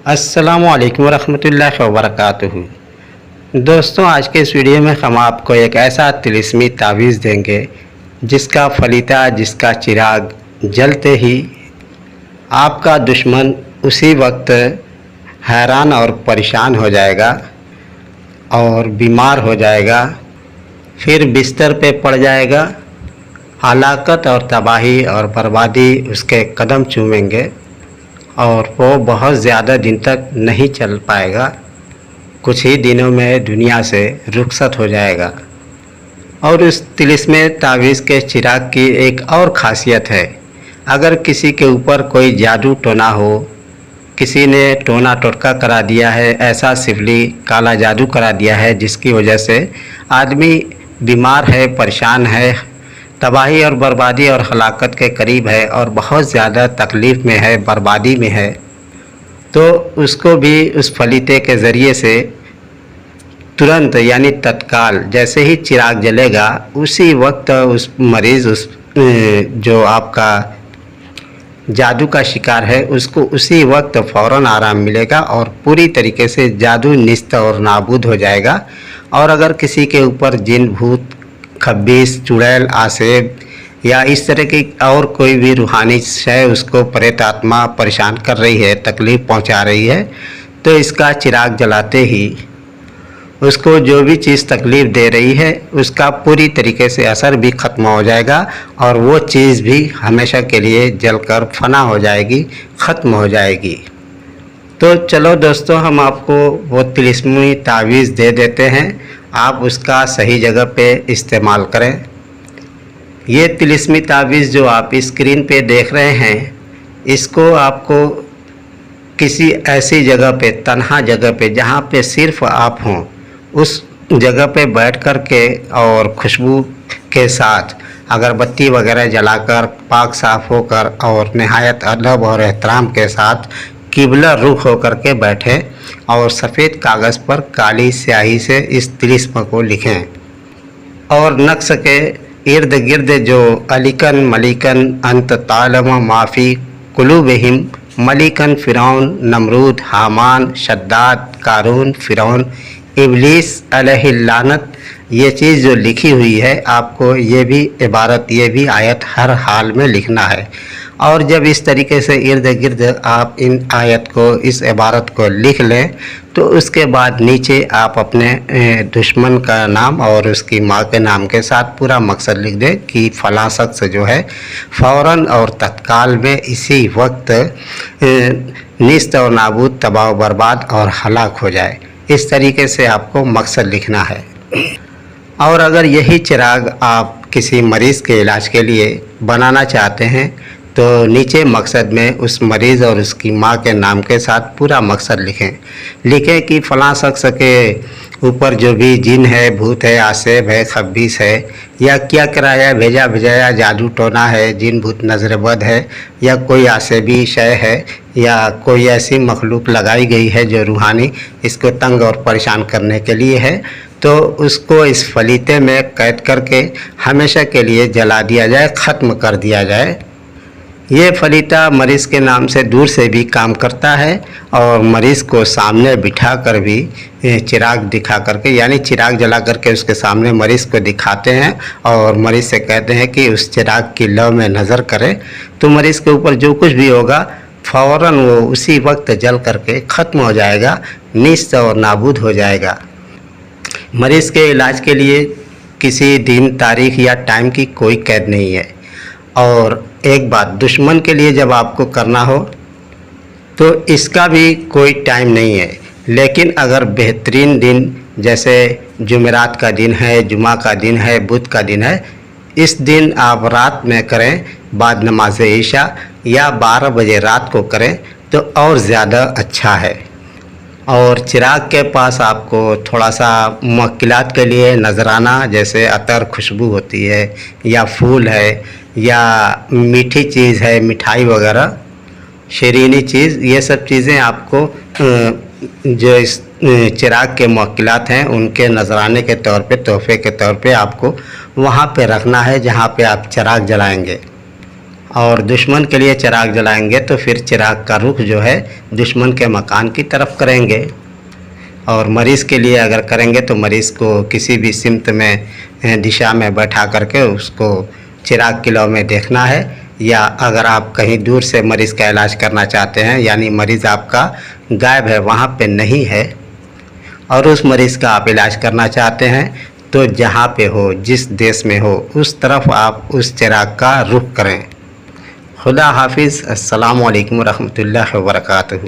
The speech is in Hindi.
अस्सलामुअलैकुम वरहमतुल्लाहि वबरकातुहू। दोस्तों, आज के इस वीडियो में हम आपको एक ऐसा तिलिस्मी तावीज़ देंगे जिसका फलीता, जिसका चिराग जलते ही आपका दुश्मन उसी वक्त हैरान और परेशान हो जाएगा और बीमार हो जाएगा, फिर बिस्तर पे पड़ जाएगा। हलाकत और तबाही और बर्बादी उसके कदम चूमेंगे और वो बहुत ज़्यादा दिन तक नहीं चल पाएगा। कुछ ही दिनों में दुनिया से रुखसत हो जाएगा। और उस तिलिस्मी तावीज़ के चिराग की एक और ख़ासियत है, अगर किसी के ऊपर कोई जादू टोना हो, किसी ने टोना टोटका करा दिया है, ऐसा सिफली काला जादू करा दिया है जिसकी वजह से आदमी बीमार है, परेशान है, तबाही और बर्बादी और हलाकत के करीब है और बहुत ज़्यादा तकलीफ़ में है, बर्बादी में है, तो उसको भी उस फलीते के ज़रिए से तुरंत यानी तत्काल जैसे ही चिराग जलेगा उसी वक्त उस मरीज़, उस जो आपका जादू का शिकार है, उसको उसी वक्त फ़ौरन आराम मिलेगा और पूरी तरीके से जादू निस्त और नाबूद हो जाएगा। और अगर किसी के ऊपर जिन, भूत, खब्बीस, चुड़ैल, आसेब या इस तरह की और कोई भी रूहानी शय उसको प्रेत आत्मा परेशान कर रही है, तकलीफ़ पहुंचा रही है, तो इसका चिराग जलाते ही उसको जो भी चीज़ तकलीफ़ दे रही है उसका पूरी तरीके से असर भी ख़त्म हो जाएगा और वो चीज़ भी हमेशा के लिए जलकर फना हो जाएगी, ख़त्म हो जाएगी। तो चलो दोस्तों, हम आपको वो तिलिस्मी तावीज़ दे देते हैं, आप उसका सही जगह पे इस्तेमाल करें। ये तिलिस्मी तावीज़ जो आप स्क्रीन पे देख रहे हैं, इसको आपको किसी ऐसी जगह पे, तन्हा जगह पे, जहाँ पे सिर्फ आप हों, उस जगह पे बैठ कर के और खुशबू के साथ अगरबत्ती वगैरह जलाकर, पाक साफ़ होकर और नहायत अदब और एहतराम के साथ किबला रुख होकर के बैठें और सफ़ेद कागज़ पर काली स्याही से इस तिलिस्म को लिखें और नक्श के इर्द गिर्द जो अलिकन मलिकन अंत तालम माफ़ी कुलूबहिम मलिकन फ़िरौन नमरूद हामान शद्दाद कारून फ़िरौन इब्लीस अलैहिल्लानत, ये चीज़ जो लिखी हुई है, आपको ये भी इबारत, ये भी आयत हर हाल में लिखना है। और जब इस तरीके से इर्द गिर्द आप इन आयत को, इस इबारत को लिख लें, तो उसके बाद नीचे आप अपने दुश्मन का नाम और उसकी माँ के नाम के साथ पूरा मकसद लिख दें कि फ़लाँ शख्स जो है फ़ौरन और तत्काल में इसी वक्त निस्त और नाबूद, तबाह बर्बाद और हलाक हो जाए। इस तरीके से आपको मकसद लिखना है। और अगर यही चिराग आप किसी मरीज़ के इलाज के लिए बनाना चाहते हैं तो नीचे मकसद में उस मरीज़ और उसकी माँ के नाम के साथ पूरा मकसद लिखें कि फ़लाँ शख्स के ऊपर जो भी जिन है, भूत है, आसेब है, खब्बीस है या क्या कराया भेजा भिजाया जादू टोना है, जिन भूत नज़रबद है या कोई आसेबी शय है या कोई ऐसी मखलूक लगाई गई है जो रूहानी इसको तंग और परेशान करने के लिए है, तो उसको इस फलीते में कैद करके हमेशा के लिए जला दिया जाए, ख़त्म कर दिया जाए। ये फलीता मरीज़ के नाम से दूर से भी काम करता है और मरीज़ को सामने बिठा कर भी चिराग दिखा करके, यानी चिराग जला करके उसके सामने मरीज़ को दिखाते हैं और मरीज़ से कहते हैं कि उस चिराग की लौ में नज़र करें, तो मरीज़ के ऊपर जो कुछ भी होगा फ़ौरन वो उसी वक्त जल करके ख़त्म हो जाएगा, निस्त और नाबूद हो जाएगा। मरीज़ के इलाज के लिए किसी दिन, तारीख़ या टाइम की कोई कैद नहीं है। और एक बात, दुश्मन के लिए जब आपको करना हो तो इसका भी कोई टाइम नहीं है, लेकिन अगर बेहतरीन दिन जैसे जुमेरात का दिन है, जुमा का दिन है, बुध का दिन है, इस दिन आप रात में करें बाद नमाज ईशा या 12 बजे रात को करें तो और ज़्यादा अच्छा है। और चिराग के पास आपको थोड़ा सा मुवक्किलात के लिए नजराना, जैसे अतर, खुशबू होती है या फूल है या मीठी चीज़ है, मिठाई वगैरह, शरीनी चीज़, ये सब चीज़ें आपको जो इस चिराग के मुवक्किलात हैं उनके नजराने के तौर पे, तोहफे के तौर पे आपको वहाँ पे रखना है जहाँ पे आप चिराग जलाएंगे। और दुश्मन के लिए चिराग जलाएंगे तो फिर चिराग का रुख जो है दुश्मन के मकान की तरफ करेंगे। और मरीज़ के लिए अगर करेंगे तो मरीज़ को किसी भी सिमत में दिशा में बैठा करके उसको चिराग की लौ में देखना है। या अगर आप कहीं दूर से मरीज़ का इलाज करना चाहते हैं, यानी मरीज़ आपका गायब है, वहाँ पे नहीं है, और उस मरीज़ का आप इलाज करना चाहते हैं, तो जहाँ पे हो, जिस देश में हो, उस तरफ आप उस चिराग का रुख करें। खुदा हाफिज़। अस्सलामु अलैकुम रहमतुल्लाहि व बरकातहू।